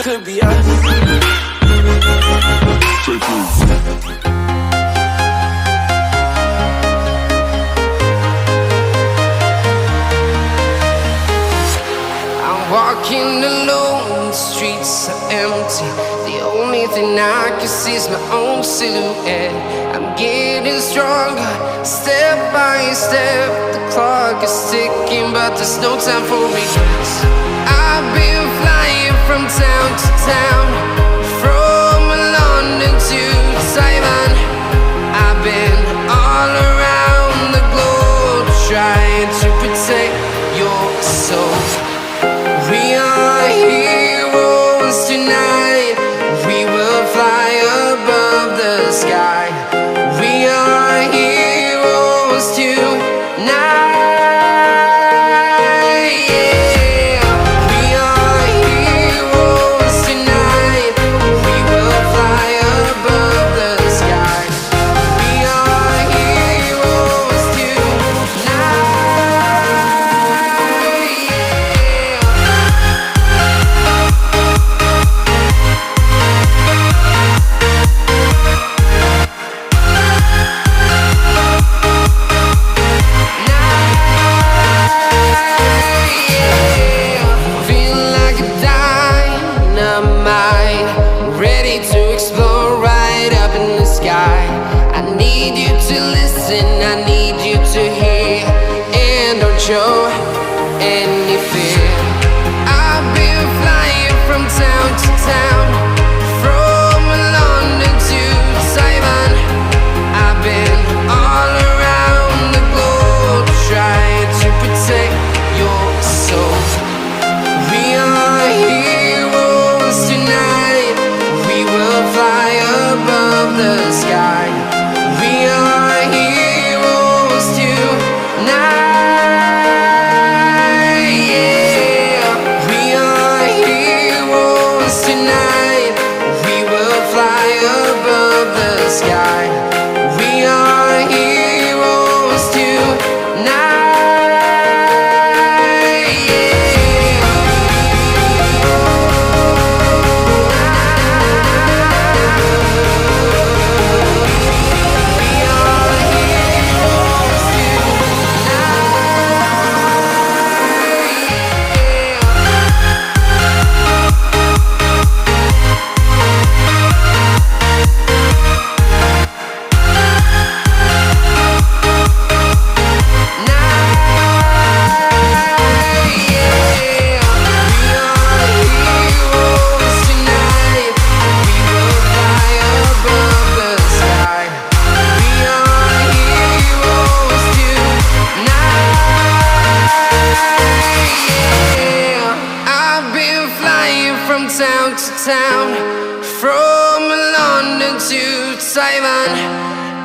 could be us. I'm walking alone, the streets are empty. The only thing I can see is my own silhouette. I'm getting stronger, step by step. The clock is ticking, but there's no time for regrets. I've been flying from town to town, from London to Taiwan. I've been all around the globe, trying to protect your soul. We are heroes tonight. We will fly above the sky. We are heroes tonight. Show any fear. I've been flying from town to town, from London to Taiwan. I've been all around the globe, trying to protect your soul. We are heroes tonight. We will fly above the sky. We are heroes tonight.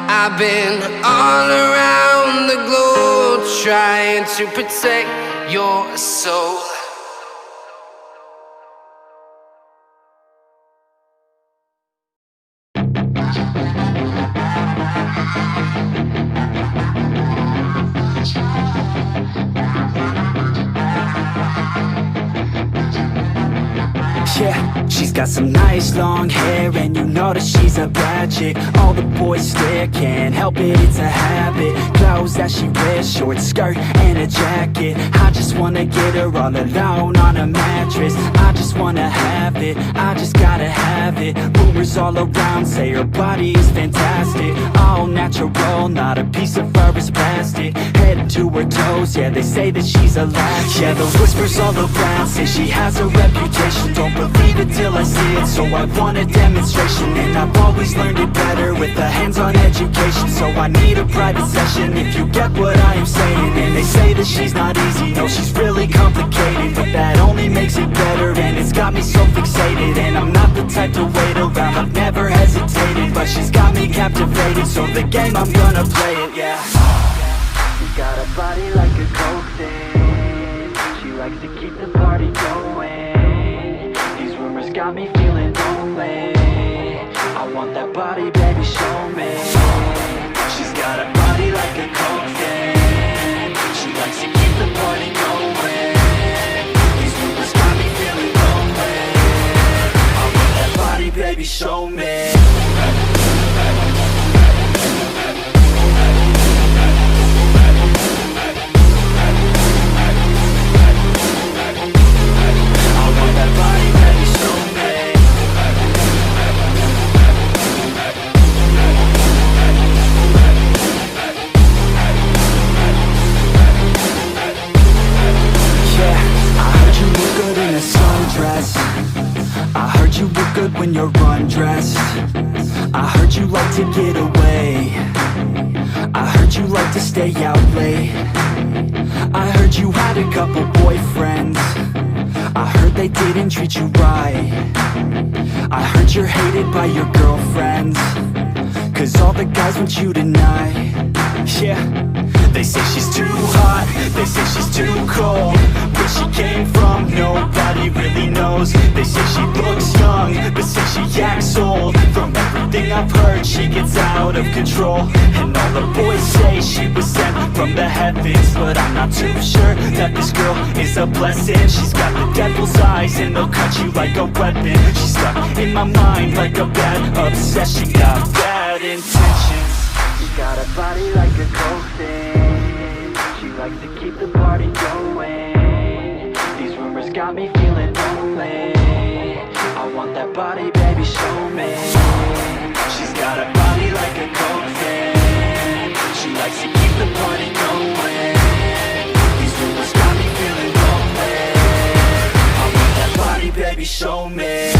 I've been all around the globe, trying to protect your soul. Yeah, she's got some nice long hair, and you know that she's a bad chick. All the boys stare, can't help it, it's a habit. Clothes that she wears, short skirt and a jacket. I just wanna get her all alone on a mattress. I just wanna have it, I just gotta have it. Rumors all around say her body is fantastic. All natural, not a piece of fur is plastic. Head to her toes, yeah, they say that she's a latch. Yeah, those whispers all around say she has a reputation. Don't believe it till I see it, so I want a demonstration. And I've always learned it better with a hands-on education. So I need a private session if you get what I am saying. And they say that she's not easy, no, she's really complicated. But that only makes it better, and it's got me so fixated. And I'm not the type to wait around, I've never hesitated. But she's got me captivated, so the game, I'm gonna play it, yeah. She got a body like a coke thing. She likes to keep the party going. These rumors got me feeling lonely. I want that body, baby, show me. She's got a body like a coke thing. She likes to keep the party going. These rumors got me feeling lonely. when you're undressed. I heard you like to get away. I heard you like to stay out late. I heard you had a couple boyfriends. I heard they didn't treat you right. I heard you're hated by your girlfriends, 'cause all the guys want you tonight. Yeah, they say she's too hot, they say she's too cold. Where she came from, nobody really knows. They say she looks young, but say she acts old. From everything I've heard, she gets out of control. And all the boys say she was sent from the heavens, but I'm not too sure that this girl is a blessing. She's got the devil's eyes and they'll cut you like a weapon. She's stuck in my mind like a bad obsession. Got bad intentions. She got a body like a coffin. She likes to keep the party going. These rumors got me feeling lonely. I want that body, baby, show me. She's got a body like a coffin. She likes to keep the party going. These rumors got me feeling lonely. I want that body, baby, show me.